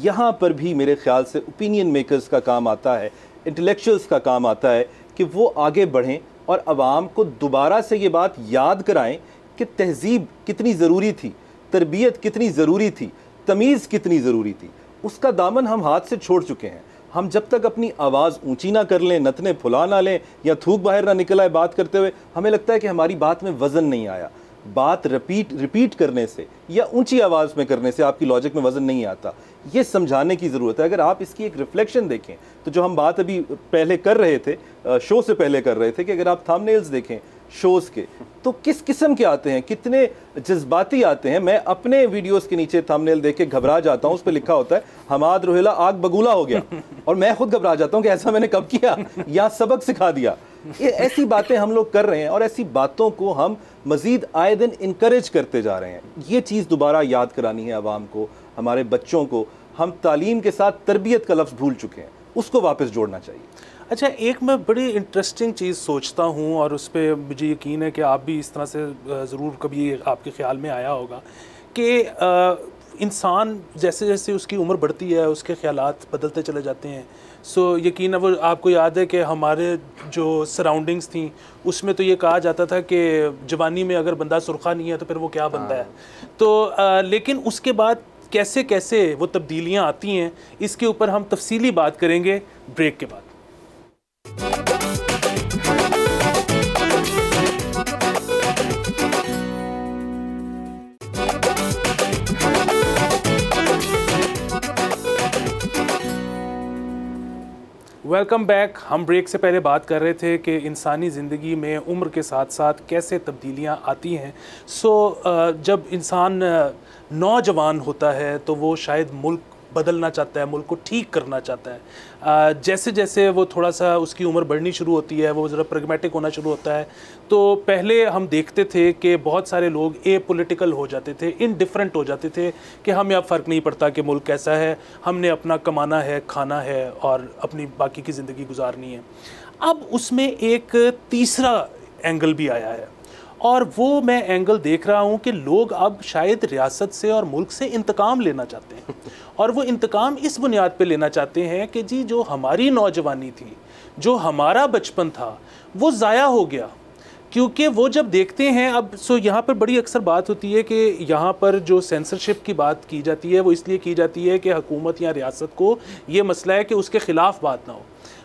D: यहाँ पर भी मेरे ख़्याल से ओपिनियन मेकर्स का काम आता है, इंटेलेक्चुअल्स का काम आता है कि वो आगे बढ़ें और आवाम को दोबारा से ये बात याद कराएं कि तहज़ीब कितनी ज़रूरी थी, तरबियत कितनी ज़रूरी थी, तमीज़ कितनी ज़रूरी थी। उसका दामन हम हाथ से छोड़ चुके हैं। हम जब तक अपनी आवाज़ ऊंची ना कर लें, नथने फुला ना लें या थूक बाहर ना निकल आए बात करते हुए, हमें लगता है कि हमारी बात में वज़न नहीं आया। बात रिपीट करने से या ऊंची आवाज़ में करने से आपकी लॉजिक में वज़न नहीं आता। ये समझाने की ज़रूरत है। अगर आप इसकी एक रिफ्लेक्शन देखें तो जो हम बात अभी पहले कर रहे थे, शो से पहले कर रहे थे, कि अगर आप थंबनेल्स देखें शोज़ के तो किस किस्म के आते हैं, कितने जज्बाती आते हैं। मैं अपने वीडियोस के नीचे थंबनेल देख के घबरा जाता हूँ। उस पर लिखा होता है हमाद रोहिला आग बगूला हो गया, और मैं खुद घबरा जाता हूँ कि ऐसा मैंने कब किया या सबक सिखा दिया। ये ऐसी बातें हम लोग कर रहे हैं और ऐसी बातों को हम मज़ीद आए दिन इनकरेज करते जा रहे हैं। ये चीज़ दोबारा याद करानी है आवाम को, हमारे बच्चों को। हम तालीम के साथ तरबियत का लफ्ज़ भूल चुके हैं, उसको वापस जोड़ना चाहिए।
B: अच्छा, एक मैं बड़ी इंटरेस्टिंग चीज़ सोचता हूँ और उस पर मुझे यकीन है कि आप भी इस तरह से ज़रूर कभी आपके ख्याल में आया होगा कि इंसान जैसे जैसे उसकी उम्र बढ़ती है उसके ख्यालात बदलते चले जाते हैं। सो यकीन है, वो आपको याद है कि हमारे जो सराउंडिंग्स थी उसमें तो ये कहा जाता था कि जवानी में अगर बंदा सुरखा नहीं है तो फिर वो क्या बंदा है। तो लेकिन उसके बाद कैसे कैसे वो तब्दीलियाँ आती हैं, इसके ऊपर हम तफसीली बात करेंगे ब्रेक के बाद। Welcome back. हम ब्रेक से पहले बात कर रहे थे कि इंसानी ज़िंदगी में उम्र के साथ साथ कैसे तब्दीलियां आती हैं। जब इंसान नौजवान होता है तो वो शायद मुल्क बदलना चाहता है, मुल्क को ठीक करना चाहता है। जैसे जैसे वो थोड़ा सा उसकी उम्र बढ़नी शुरू होती है, वो ज़रा प्रैग्मेटिक होना शुरू होता है। तो पहले हम देखते थे कि बहुत सारे लोग एपॉलिटिकल हो जाते थे, इनडिफरेंट हो जाते थे कि हमें अब फ़र्क नहीं पड़ता कि मुल्क कैसा है, हमने अपना कमाना है, खाना है और अपनी बाकी की ज़िंदगी गुजारनी है। अब उसमें एक तीसरा एंगल भी आया है और वो मैं एंगल देख रहा हूँ कि लोग अब शायद रियासत से और मुल्क से इंतकाम लेना चाहते हैं। और वो इंतकाम इस बुनियाद पे लेना चाहते हैं कि जी जो हमारी नौजवानी थी, जो हमारा बचपन था, वो ज़ाया हो गया। क्योंकि वो जब देखते हैं अब यहाँ पर बड़ी अक्सर बात होती है कि यहाँ पर जो सेंसरशिप की बात की जाती है वो इसलिए की जाती है कि हुकूमत या रियासत को ये मसला है कि उसके ख़िलाफ़ बात ना हो।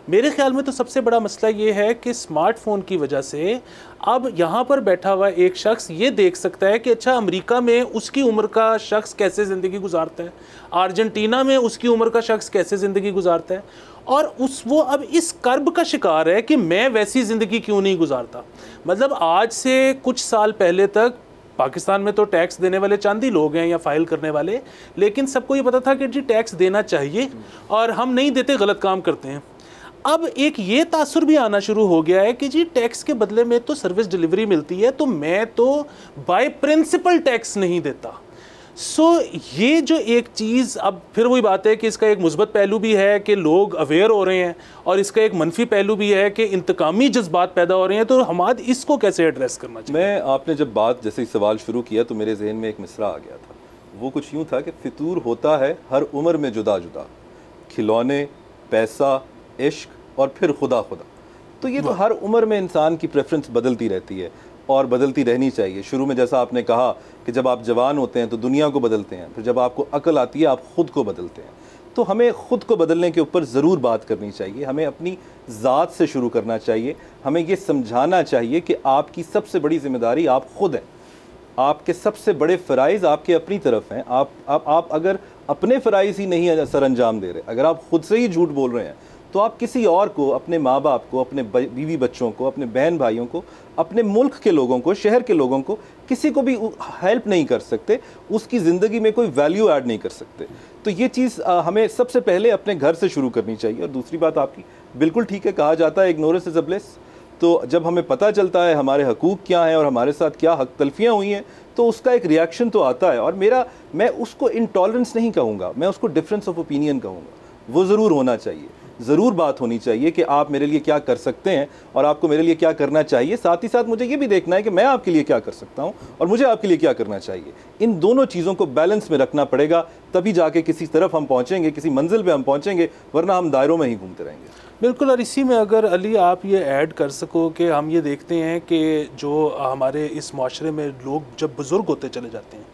B: मेरे ख्याल में तो सबसे बड़ा मसला ये है कि स्मार्टफ़ोन की वजह से अब यहाँ पर बैठा हुआ एक शख्स ये देख सकता है कि अच्छा अमेरिका में उसकी उम्र का शख्स कैसे ज़िंदगी गुजारता है, अर्जेंटीना में उसकी उम्र का शख्स कैसे ज़िंदगी गुजारता है, और वो अब इस कर्ब का शिकार है कि मैं वैसी ज़िंदगी क्यों नहीं गुजारता। मतलब आज से कुछ साल पहले तक पाकिस्तान में तो टैक्स देने वाले चंद ही लोग हैं या फाइल करने वाले, लेकिन सबको ये पता था कि जी टैक्स देना चाहिए और हम नहीं देते, गलत काम करते हैं। अब एक ये तासुर भी आना शुरू हो गया है कि जी टैक्स के बदले में तो सर्विस डिलीवरी मिलती है, तो मैं तो बाय प्रिंसिपल टैक्स नहीं देता। ये जो एक चीज़, अब फिर वही बात है कि इसका एक मुस्बत पहलू भी है कि लोग अवेयर हो रहे हैं और इसका एक मनफी पहलू भी है कि इंतकामी जज्बात पैदा हो रहे हैं। तो हमाद इसको कैसे एड्रेस करना चाहिए?
D: आपने जब बात जैसे सवाल शुरू किया तो मेरे जहन में एक मिसरा आ गया था। वो कुछ यूँ था कि फितूर होता है हर उम्र में जुदा जुदा, खिलौने, पैसा, इश्क और फिर खुदा खुदा। तो ये तो हर उम्र में इंसान की प्रेफरेंस बदलती रहती है और बदलती रहनी चाहिए। शुरू में जैसा आपने कहा कि जब आप जवान होते हैं तो दुनिया को बदलते हैं, फिर जब आपको अकल आती है आप ख़ुद को बदलते हैं। तो हमें ख़ुद को बदलने के ऊपर ज़रूर बात करनी चाहिए। हमें अपनी ज़ात से शुरू करना चाहिए। हमें ये समझाना चाहिए कि आपकी सबसे बड़ी ज़िम्मेदारी आप ख़ुद हैं। आपके सबसे बड़े फ़राइज़ आपके अपनी तरफ हैं। आप अगर अपने फ़राइज़ ही नहीं सर अंजाम दे रहे, अगर आप ख़ुद से ही झूठ बोल रहे हैं, तो आप किसी और को, अपने माँ बाप को, अपने बीवी बच्चों को, अपने बहन भाइयों को, अपने मुल्क के लोगों को, शहर के लोगों को, किसी को भी हेल्प नहीं कर सकते, उसकी ज़िंदगी में कोई वैल्यू ऐड नहीं कर सकते। तो ये चीज़ हमें सबसे पहले अपने घर से शुरू करनी चाहिए। और दूसरी बात आपकी बिल्कुल ठीक है, कहा जाता है इग्नोरेंस इज़ अ ब्लेस। तो जब हमें पता चलता है हमारे हकूक़ क्या हैं और हमारे साथ क्या हक तलफियाँ हुई हैं, तो उसका एक रिएक्शन तो आता है। और मैं उसको इंटॉलरेंस नहीं कहूँगा, मैं उसको डिफरेंस ऑफ ओपिनियन कहूँगा। वो ज़रूर होना चाहिए, ज़रूर बात होनी चाहिए कि आप मेरे लिए क्या कर सकते हैं और आपको मेरे लिए क्या करना चाहिए। साथ ही साथ मुझे ये भी देखना है कि मैं आपके लिए क्या कर सकता हूँ और मुझे आपके लिए क्या करना चाहिए। इन दोनों चीज़ों को बैलेंस में रखना पड़ेगा, तभी जाके किसी तरफ हम पहुँचेंगे, किसी मंजिल पे हम पहुँचेंगे, वरना हम दायरों में ही घूमते रहेंगे।
B: बिल्कुल। और इसी में अगर अली आप ये ऐड कर सको कि हम ये देखते हैं कि जो हमारे इस माशरे में लोग जब बुज़ुर्ग होते चले जाते हैं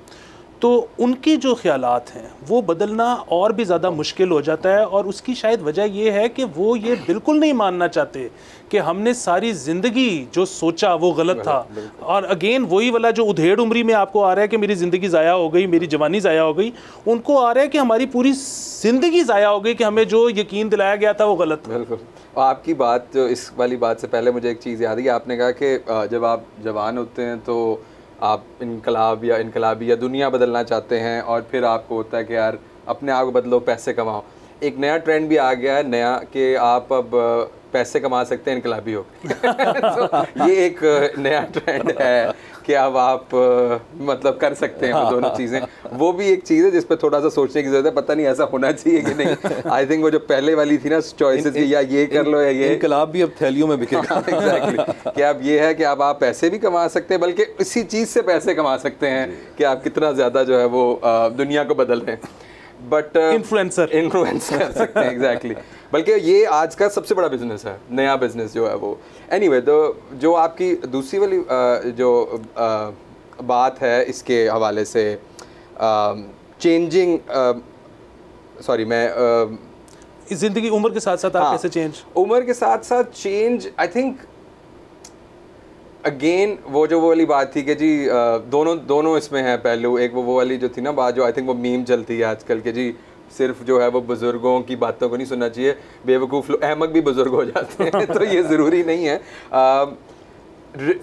B: तो उनके जो ख़यालात हैं वो बदलना और भी ज़्यादा मुश्किल हो जाता है। और उसकी शायद वजह ये है कि वो ये बिल्कुल नहीं मानना चाहते कि हमने सारी ज़िंदगी जो सोचा वो गलत था। और अगेन वही वाला जो उधेड़ उम्री में आपको आ रहा है कि मेरी ज़िंदगी ज़ाया हो गई, मेरी जवानी ज़ाया हो गई, उनको आ रहा है कि हमारी पूरी ज़िंदगी ज़ाया हो गई, कि हमें जो यकीन दिलाया गया था वो गलत था।
C: बिल्कुल। आपकी बात, जो इस वाली बात से पहले मुझे एक चीज़ याद आई। आपने कहा कि जब आप जवान होते हैं तो आप इनकलाबी या दुनिया बदलना चाहते हैं और फिर आपको होता है कि यार अपने आप को बदलो, पैसे कमाओ। एक नया ट्रेंड भी आ गया है नया कि आप अब पैसे कमा सकते हैं इनकलाबी हो। तो ये एक नया ट्रेंड है कि अब आप मतलब कर सकते हैं वो दोनों चीज़ें। वो भी एक चीज़ है जिस पर थोड़ा सा सोचने की ज़रूरत है। पता नहीं ऐसा होना चाहिए कि नहीं। आई थिंक वो जो पहले वाली थी ना चॉइसेस, या ये कर लो या ये,
D: इनकलाब भी अब थैलियों में बिकेगा।
C: एग्जैक्टली। कि अब ये है कि अब आप पैसे भी कमा सकते हैं, बल्कि इसी चीज़ से पैसे कमा सकते हैं कि आप कितना ज़्यादा जो है वो दुनिया को बदल रहे हैं। बट इन्फ्लुएंस कर सकते हैं। एग्जैक्टली। बल्कि ये आज का सबसे बड़ा बिजनेस है, नया बिजनेस जो है वो। एनीवे, जो आपकी दूसरी वाली जो बात है इसके हवाले से चेंजिंग, सॉरी मैं
B: ज़िंदगी उम्र के साथ साथ आप कैसे चेंज,
C: उम्र के साथ साथ चेंज, आई थिंक अगेन वो वाली बात थी कि जी दोनों इसमें है पहलू। एक वो वाली जो थी ना बात, जो आई थिंक वो मीम चलती है आजकल के, जी सिर्फ जो है वो बुज़ुर्गों की बातों को नहीं सुनना चाहिए, बेवकूफ़ अहमक भी बुज़ुर्ग हो जाते हैं तो ये ज़रूरी नहीं है।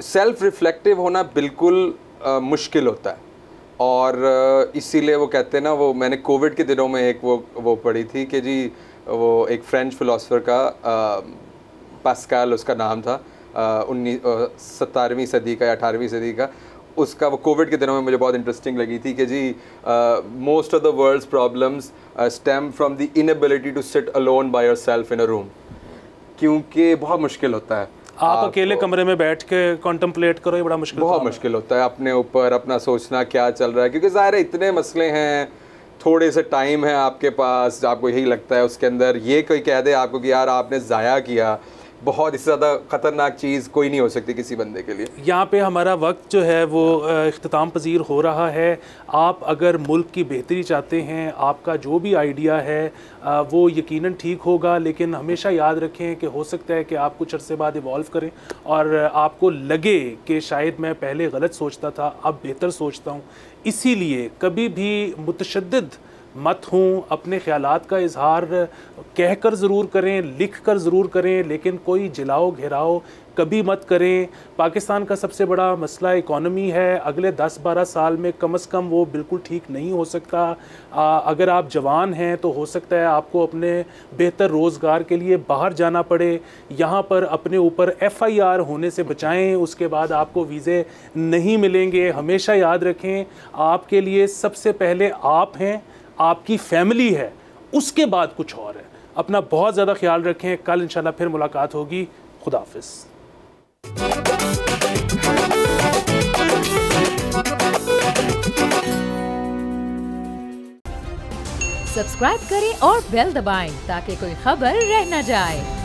C: सेल्फ रिफ्लेक्टिव होना बिल्कुल मुश्किल होता है, और इसीलिए वो कहते हैं ना, वो मैंने कोविड के दिनों में एक वो पढ़ी थी कि जी वो एक फ्रेंच फ़िलासफ़र का पास्कल उसका नाम था, 17वीं सदी का या 18वीं सदी का, उसका वो कोविड के दिनों में मुझे बहुत इंटरेस्टिंग लगी थी कि जी most of the world's problems stem from the inability to sit alone by yourself in a room, क्योंकि बहुत मुश्किल होता है
B: आप अकेले कमरे में बैठ के कॉन्टम्पलेट करो, ये बड़ा मुश्किल,
C: बहुत मुश्किल होता है अपने ऊपर अपना सोचना क्या चल रहा है, क्योंकि ज़ाहिर है इतने मसले हैं, थोड़े से टाइम है आपके पास, आपको यही लगता है उसके अंदर ये कोई कह दे आपको कि यार आपने ज़ाया किया, बहुत इससे ज़्यादा ख़तरनाक चीज़ कोई नहीं हो सकती किसी बंदे के लिए।
B: यहाँ पे हमारा वक्त जो है वो इख्तिताम पजीर हो रहा है। आप अगर मुल्क की बेहतरी चाहते हैं, आपका जो भी आइडिया है वो यकीनन ठीक होगा, लेकिन हमेशा याद रखें कि हो सकता है कि आप कुछ अरसे बाद इवॉल्व करें और आपको लगे कि शायद मैं पहले गलत सोचता था, अब बेहतर सोचता हूँ। इसीलिए कभी भी मुतशद्दिद मत हूँ, अपने ख़यालात का इजहार कह कर ज़रूर करें, लिख कर ज़रूर करें, लेकिन कोई जलाओ घेराओ कभी मत करें। पाकिस्तान का सबसे बड़ा मसला इकॉनमी है, अगले 10-12 साल में कम से कम वो बिल्कुल ठीक नहीं हो सकता। अगर आप जवान हैं तो हो सकता है आपको अपने बेहतर रोज़गार के लिए बाहर जाना पड़े, यहाँ पर अपने ऊपर FIR होने से बचाएं, उसके बाद आपको वीज़े नहीं मिलेंगे। हमेशा याद रखें, आपके लिए सबसे पहले आप हैं, आपकी फैमिली है, उसके बाद कुछ और है। अपना बहुत ज़्यादा ख्याल रखें। कल इंशाल्लाह फिर मुलाकात होगी। खुदा हाफिज़।
A: सब्सक्राइब करें और बेल दबाएं ताकि कोई खबर रह न जाए।